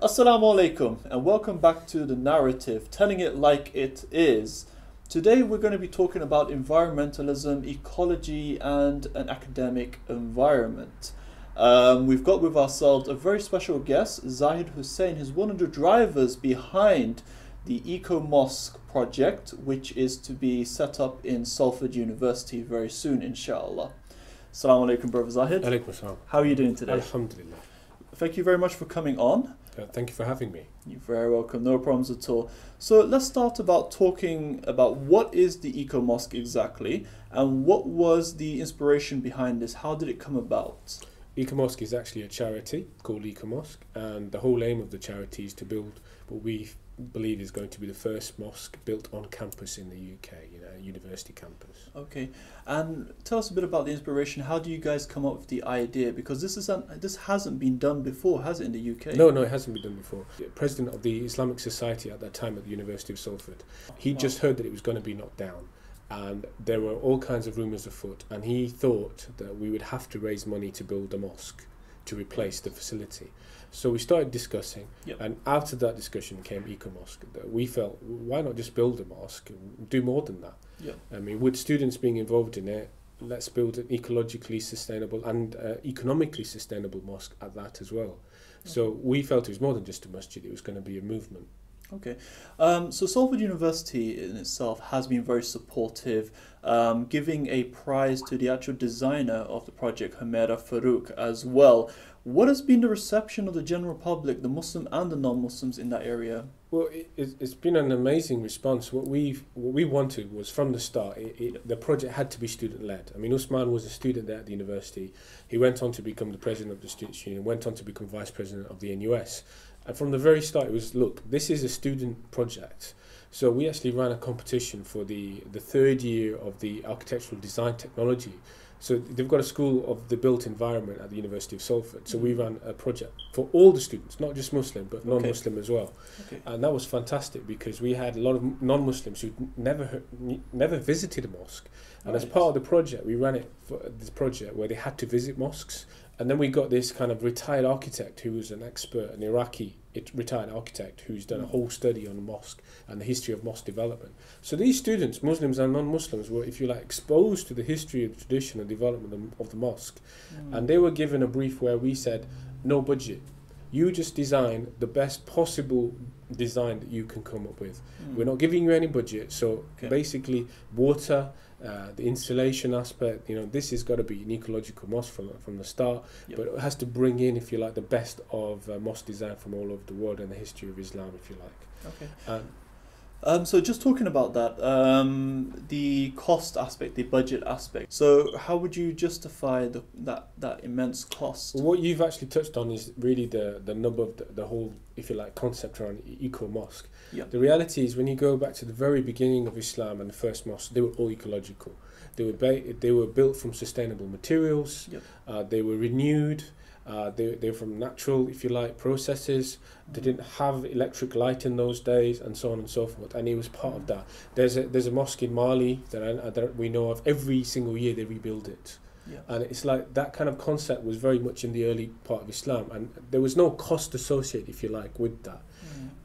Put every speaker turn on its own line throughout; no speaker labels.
Assalamu alaikum and welcome back to The Narrative, telling it like it is. Today we're going to be talking about environmentalism, ecology and an academic environment. We've got with ourselves a very special guest, Zahid Hussain, who's one of the drivers behind the Eco Mosque project, which is to be set up in Salford University very soon, inshallah. Assalamu alaikum, brother Zahid.
Alaikum assalam.
How are you doing today?
Alhamdulillah.
Thank you very much for coming on.
Thank you for having me.
You're very welcome, no problems at all. So let's start about talking about what is the Eco Mosque exactly and what was the inspiration behind this? How did it come about?
Eco Mosque is actually a charity called Eco Mosque, and the whole aim of the charity is to build what we believe is going to be the first mosque built on campus in the UK, a university campus.
Okay, and tell us a bit about the inspiration. How do you guys come up with the idea? Because this hasn't been done before, has it, in the UK?
No, it hasn't been done before. The president of the Islamic Society at that time at the University of Salford, he just heard that it was going to be knocked down, and there were all kinds of rumours afoot, and he thought that we would have to raise money to build a mosque to replace the facility. So we started discussing, and after that discussion came Eco Mosque. We felt, why not just build a mosque, do more than that? I mean, with students being involved in it, let's build an ecologically sustainable and economically sustainable mosque at that as well. So we felt it was more than just a masjid, it was going to be a movement.
Okay, so Salford University in itself has been very supportive, giving a prize to the actual designer of the project, Hamera Farouk, as well. What has been the reception of the general public, the Muslim and the non-Muslims in that area?
Well, it's been an amazing response. What we wanted was, from the start, the project had to be student-led. I mean, Usman was a student there at the university. He went on to become the president of the Students' Union, went on to become vice president of the NUS. And from the very start, it was, look, this is a student project. So we actually ran a competition for the third year of the architectural design technology. So they've got a school of the built environment at the University of Salford. So we ran a project for all the students, not just Muslim, but non-Muslim as well. And that was fantastic because we had a lot of non-Muslims who never visited a mosque. And as part of the project, we ran it for this project where they had to visit mosques. And then we got this kind of retired architect who was an expert, an Iraqi retired architect who's done a whole study on the mosque and the history of mosque development. So these students, Muslims and non-Muslims, were, if you like, exposed to the history of the tradition and development of the mosque. And they were given a brief where we said, no budget. You just design the best possible design that you can come up with. We're not giving you any budget. So basically, water, the installation aspect, this has got to be an ecological mosque from the start, but it has to bring in, if you like, the best of mosque design from all over the world and the history of Islam, if you like.
So just talking about that, the cost aspect, the budget aspect. So how would you justify that immense cost?
Well, what you've actually touched on is really the nub of the whole, if you like, concept around Eco Mosque. The reality is, when you go back to the very beginning of Islam and the first mosque, they were all ecological. They were built from sustainable materials. They were renewed. They're from natural, if you like, processes. They didn't have electric light in those days, and so on and so forth. And it was part of that. There's a mosque in Mali that we know of. Every single year they rebuild it. And it's like that kind of concept was very much in the early part of Islam, and there was no cost associated, if you like, with that.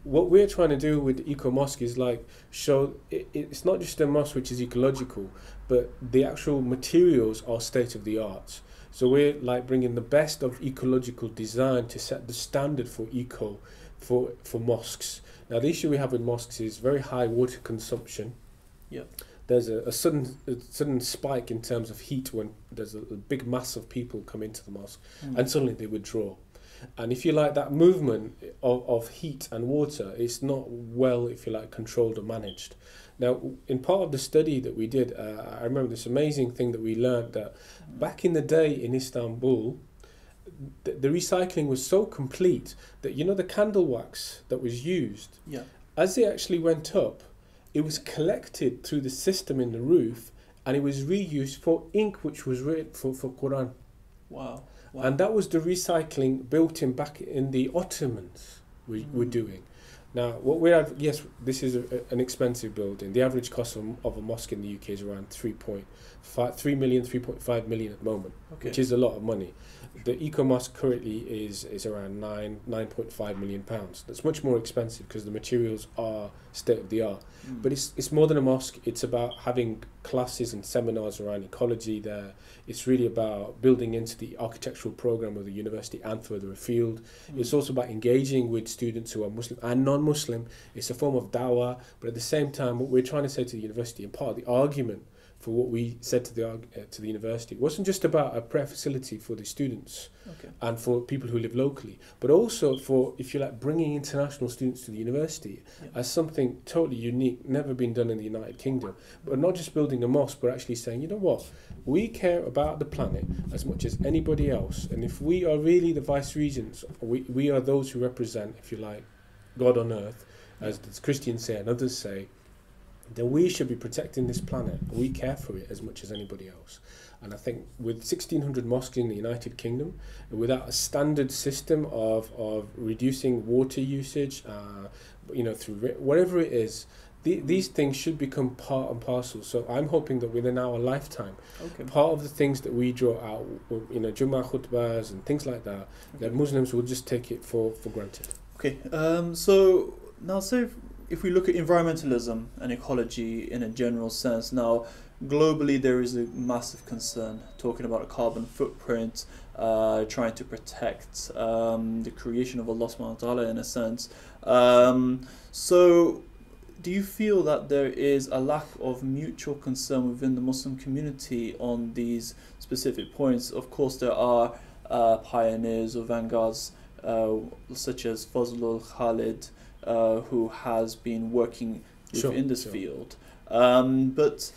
What we're trying to do with Eco Mosque is like show it's not just a mosque which is ecological, but the actual materials are state of the art. So we're like bringing the best of ecological design to set the standard for for mosques. Now the issue we have with mosques is very high water consumption. There's a sudden spike in terms of heat when there's a big mass of people come into the mosque, and suddenly they withdraw. And if you like, that movement of heat and water is not well, if you like, controlled or managed. Now, in part of the study that we did, I remember this amazing thing that we learned, that back in the day in Istanbul, the recycling was so complete that, the candle wax that was used, as it actually went up, it was collected through the system in the roof, and it was reused for ink which was written for Quran.
Wow.
And that was the recycling built in back in the Ottomans were doing. Now, what we have, yes, this is an expensive building. The average cost of a mosque in the UK is around 3.5 million at the moment, which is a lot of money. The Eco Mosque currently is around £9.5 million. That's much more expensive because the materials are state of the art. But it's more than a mosque. It's about having classes and seminars around ecology there. It's really about building into the architectural program of the university and further afield. It's also about engaging with students who are Muslim and non-Muslim. It's a form of dawah, but at the same time, what we're trying to say to the university, and part of the argument for what we said to the university, it wasn't just about a prayer facility for the students and for people who live locally, but also for, if you like, bringing international students to the university as something totally unique, never been done in the United Kingdom. But not just building a mosque, but actually saying, you know what, we care about the planet as much as anybody else, and if we are really the vice regents, we are those who represent, if you like, God on earth, as the Christians say and others say, then we should be protecting this planet. We care for it as much as anybody else. And I think with 1,600 mosques in the United Kingdom, without a standard system of reducing water usage, through whatever it is, these things should become part and parcel. So I'm hoping that within our lifetime, part of the things that we draw out, Jummah khutbahs and things like that, that Muslims will just take it for granted.
Okay, so now say if we look at environmentalism and ecology in a general sense, now globally there is a massive concern talking about a carbon footprint, trying to protect the creation of Allah subhanahu wa ta'ala in a sense. So do you feel that there is a lack of mutual concern within the Muslim community on these specific points? Of course there are pioneers or vanguards such as Fazlul Khalid, who has been working within this field. But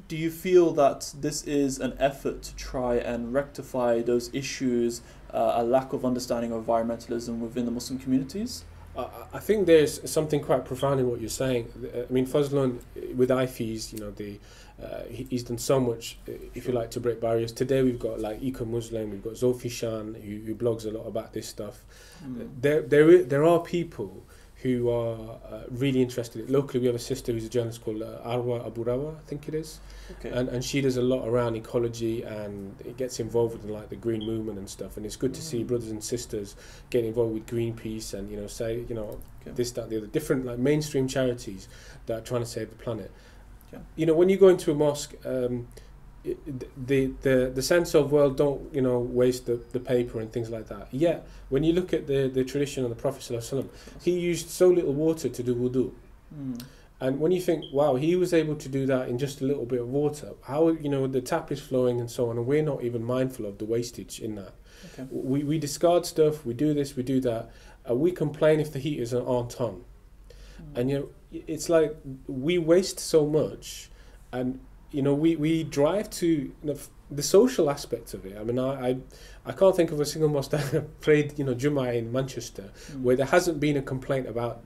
do you feel that this is an effort to try and rectify those issues, a lack of understanding of environmentalism within the Muslim communities?
I think there's something quite profound in what you're saying. I mean, Fazlun, with IFES, he's done so much, if you like, to break barriers. Today we've got like Eco Muslim, we've got Zofi Shan, who blogs a lot about this stuff. There are people who are really interested. Locally, we have a sister who's a journalist called Arwa Abu Rawa, I think it is. And she does a lot around ecology and it gets involved with like the green movement and stuff. And it's good to see brothers and sisters getting involved with Greenpeace and this, that, the other, different like mainstream charities that are trying to save the planet. When you go into a mosque, the sense of, well, don't waste the paper and things like that. Yet when you look at the tradition of the Prophet ﷺ, he used so little water to do wudu. And when you think, wow, he was able to do that in just a little bit of water, how the tap is flowing and so on, and we're not even mindful of the wastage in that. We discard stuff, we do this, we do that, we complain if the heaters aren't on. And it's like we waste so much, and we drive to the social aspect of it. I mean, I can't think of a single mosque that prayed Jummah in Manchester where there hasn't been a complaint about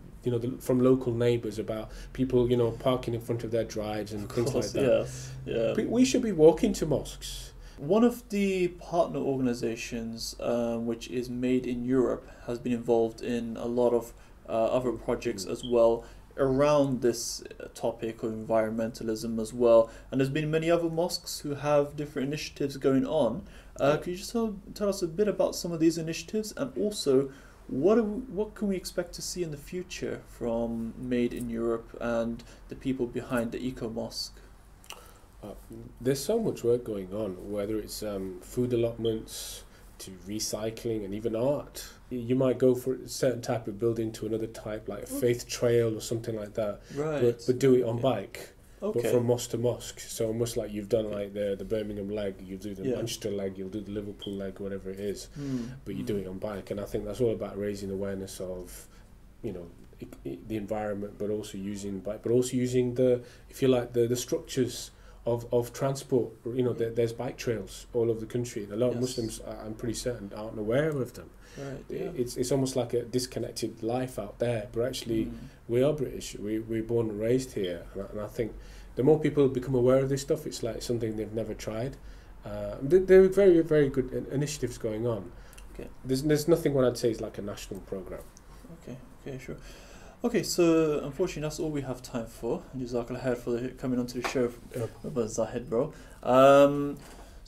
from local neighbours about people parking in front of their drives and things like that. We should be walking to mosques.
One of the partner organisations, which is Made in Europe, has been involved in a lot of other projects as well around this topic of environmentalism as well, and there's been many other mosques who have different initiatives going on. Could you just tell us a bit about some of these initiatives, and also what can we expect to see in the future from Made in Europe and the people behind the Eco Mosque?
There's so much work going on, whether it's food allotments to recycling and even art. You might go for a certain type of building to another type, like a faith trail or something like that, but do it on bike, but from mosque to mosque. So almost like you've done like the Birmingham leg, you do the Manchester leg, you'll do the Liverpool leg, whatever it is, but you do it on bike. And I think that's all about raising awareness of the environment, but also using bike, but also using the, if you like, the structures of transport. There's bike trails all over the country. A lot of Muslims, I'm pretty certain, aren't aware of them. It's almost like a disconnected life out there, but actually we are British, we're born and raised here, and I think the more people become aware of this stuff, it's like something they've never tried. There are very, very good initiatives going on. There's nothing what I'd say is like a national programme.
Okay, sure. Okay, so unfortunately that's all we have time for. Jazakallah khair for coming onto the show, Zahid, bro.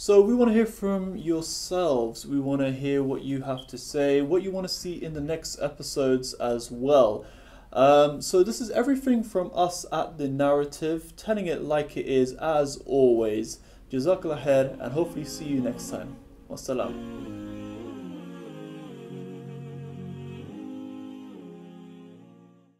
So we want to hear from yourselves. We want to hear what you have to say, what you want to see in the next episodes as well. So this is everything from us at The Narrative, telling it like it is as always. Jazakallah khair, and hopefully see you next time. Wassalam.